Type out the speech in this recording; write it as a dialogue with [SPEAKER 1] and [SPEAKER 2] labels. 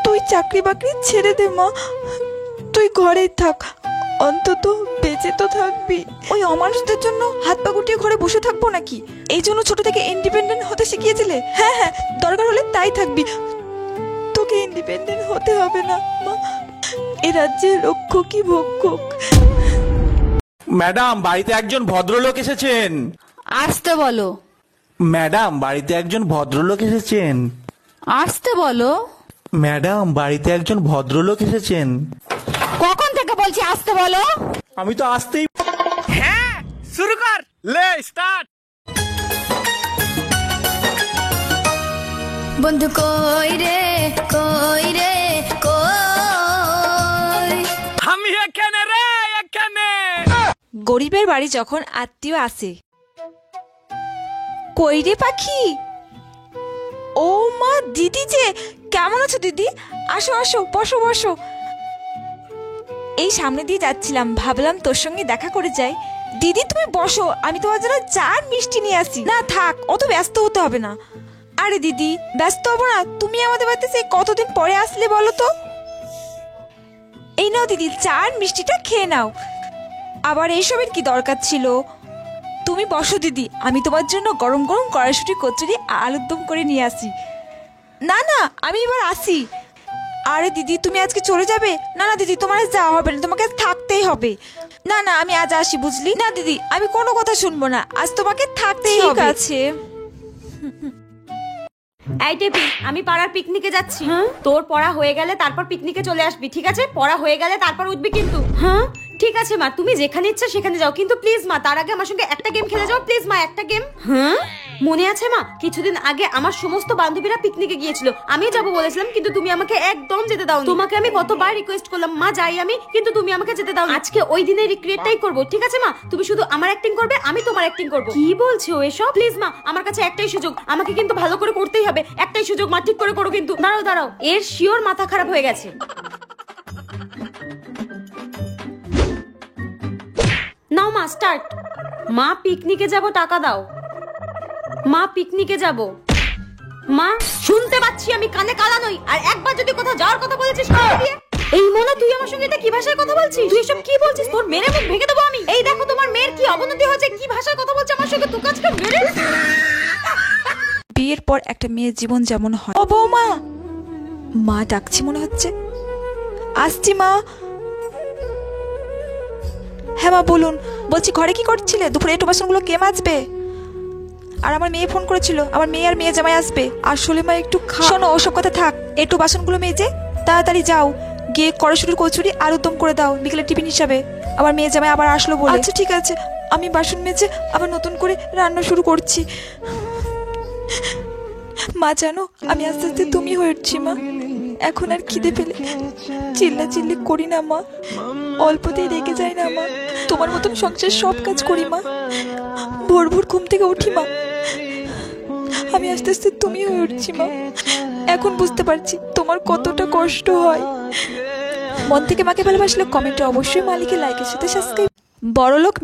[SPEAKER 1] তুই চাকরি বাকরি ছেড়ে দে মা, তুই ঘরেই থাক, অন্তত বেঁচে তো থাকবি। ওই অমানুষদের জন্য হাত পা গুটিয়ে ঘরে বসে থাকবো নাকি? এই জন্য ছোট থেকে ইন্ডিপেন্ডেন্ট হতে শিখিয়েছিলে? হ্যাঁ হ্যাঁ, দরকার হলে তাই থাকবি, তোকে ইন্ডিপেন্ডেন্ট হতে হবে না মা। এ রাজ্যের রক্ষক কি ভক্ষক।
[SPEAKER 2] ম্যাডাম, বাড়িতে একজন ভদ্রলোক এসেছেন।
[SPEAKER 3] আসতে বলো।
[SPEAKER 2] ম্যাডাম, বাড়িতে একজন ভদ্রলোক এসেছেন।
[SPEAKER 3] আসতে বলো।
[SPEAKER 2] ম্যাডাম, বাড়িতে একজন ভদ্রলোক এসেছেন।
[SPEAKER 3] কখন থেকে বলছি আসতে বলো?
[SPEAKER 2] আমি তো আসতেই।
[SPEAKER 4] হ্যাঁ, শুরু কর, লে স্টার্ট।
[SPEAKER 5] বন্ধু কই রে কই রে কই,
[SPEAKER 4] আমি এখানে রে, এখানে।
[SPEAKER 1] গরিবের বাড়ি যখন আত্মীয় আসে। কই রে পাখি? ও মা, দিদি যে, কেমন আছো দিদি? আসো আসো, বসো বসো। এই সামনে দিয়ে যাচ্ছিলাম, ভাবলাম তোর সঙ্গে দেখা করে যাই। দিদি তুমি বসো, আমি তোমার জন্য চার মিষ্টি নিয়ে আসি। না থাক, অত ব্যস্ত হতে হবে না। আরে দিদি, ব্যস্ত হবো না, তুমি আমাদের বাড়িতে সেই কতদিন পরে আসলে বলো তো। এই নাও দিদি, চার মিষ্টিটা খেয়ে নাও। আবার এইসবের কি দরকার ছিল? তুমি বসো দিদি, আমি তোমার জন্য গরম গরম কড়াইশুঁটি কচুরি আলুর দম করে নিয়ে আসি। না না, আমি এবার আসি। আরে দিদি, তুমি আজকে চলে যাবে? না না দিদি, তোমার আজ যাওয়া হবে না, তোমাকে থাকতেই হবে। না না, আমি আজ আসি, বুঝলি? না দিদি, আমি কোনো কথা শুনবো না, আজ তোমাকে থাকতেই হবে। ঠিক আছে।
[SPEAKER 6] এই টেপি, আমি পাড়ার পিকনিকে যাচ্ছি। তোর পড়া হয়ে গেলে তারপর পিকনিকে চলে আসবি, ঠিক আছে? পড়া হয়ে গেলে তারপর উঠবি কিন্তু। হ্যাঁ ঠিক আছে মা, তুমি যেখানে ইচ্ছা সেখানে যাও, কিন্তু প্লিজ মা তার আগে আমার সঙ্গে একটা গেম খেলে যাও, প্লিজ মা, একটা গেম। হ্যাঁ মনে আছে মা, কিছুদিন আগে আমার সমস্ত বান্ধবীরা পিকনিকে গিয়েছিল, আমি যাবো বলেছিলাম, কিন্তু তুমি আমাকে একদম যেতে দাও। তোমাকে আমি কতবার রিকোয়েস্ট করলাম মা যাই আমি, কিন্তু তুমি আমাকে যেতে দাও। আজকে ওই দিনের রিক্রিয়েটটাই করবো, ঠিক আছে মা? তুমি শুধু আমার অ্যাক্টিং করবে, আমি তোমার অ্যাক্টিং করবো। কি বলছো এসব? প্লিজ মা, আমার কাছে একটাই সুযোগ, আমাকে কিন্তু ভালো করে করতেই হবে, একটাই সুযোগ মা, ঠিক করে করো কিন্তু। দাঁড়াও দাঁড়াও, এর শিওর মাথা খারাপ হয়ে গেছে। নাও মা, স্টার্ট। মা পিকনিকে যাব, টাকা দাও। মা পিকনিকে যাব। মা শুনতে পাচ্ছি আমি, কানে কালা নই, আর একবার যদি কোথাও যাওয়ার কথা বলেছিস কানে দিয়ে। এই মোনা, তুই আমার সঙ্গে এটা কি ভাষায় কথা বলছিস? তুই এসব কি বলছিস? তোর মেরে মুখ ভেঙে দেবো আমি। এই দেখো তোমার মেয়ের কি অবনতি হয়েছে, কি ভাষায় কথা বলছে আমার সঙ্গে, তুই আজকে মেরে।
[SPEAKER 1] বিয়ের পর একটা মেয়ের জীবন যেমন হয়। ও বৌমা, মা ডাকছি মনে হচ্ছে, আসছি মা। হ্যাঁ মা বলুন। বলছি ঘরে কি করছিলে? দুপুরে এঁটো বাসনগুলো কে মাজবে? আর আমার মেয়ে ফোন করেছিল, আমার মেয়ে আর মেয়ে জামাই আসবে। আসলে মা একটু শোনো, ওসব কথা থাক, এঁটো বাসনগুলো মেজে তাড়াতাড়ি যাও, গিয়ে কড়াইশুঁটির কচুরি আলুর দম করে দাও বিকেলে টিফিন হিসাবে। আমার মেয়ে জামাই আবার আসলো বলে। আচ্ছা ঠিক আছে, আমি বাসন মেজে আবার নতুন করে রান্না শুরু করছি। মা জানো, আমি আস্তে আস্তে তুমি হয়ে উঠছি মা। এখন আর খিদে পেলে চিল্লা চিল্লি করি না মা, অল্পতেই রেগে যাই না মা। তোমার মতন সংসার সব কাজ করি মা, ভোর ভোর ঘুম থেকে উঠি মা। আমি আস্তে আস্তে তুমি হয়ে উঠছি মা। এখন বুঝতে পারছি তোমার কতটা কষ্ট হয়। মন থেকে মাকে ভালোবাসলে কমেন্টে অবশ্যই মালিকের লাইকের সাথে সাবস্ক্রাইব। বড়লোক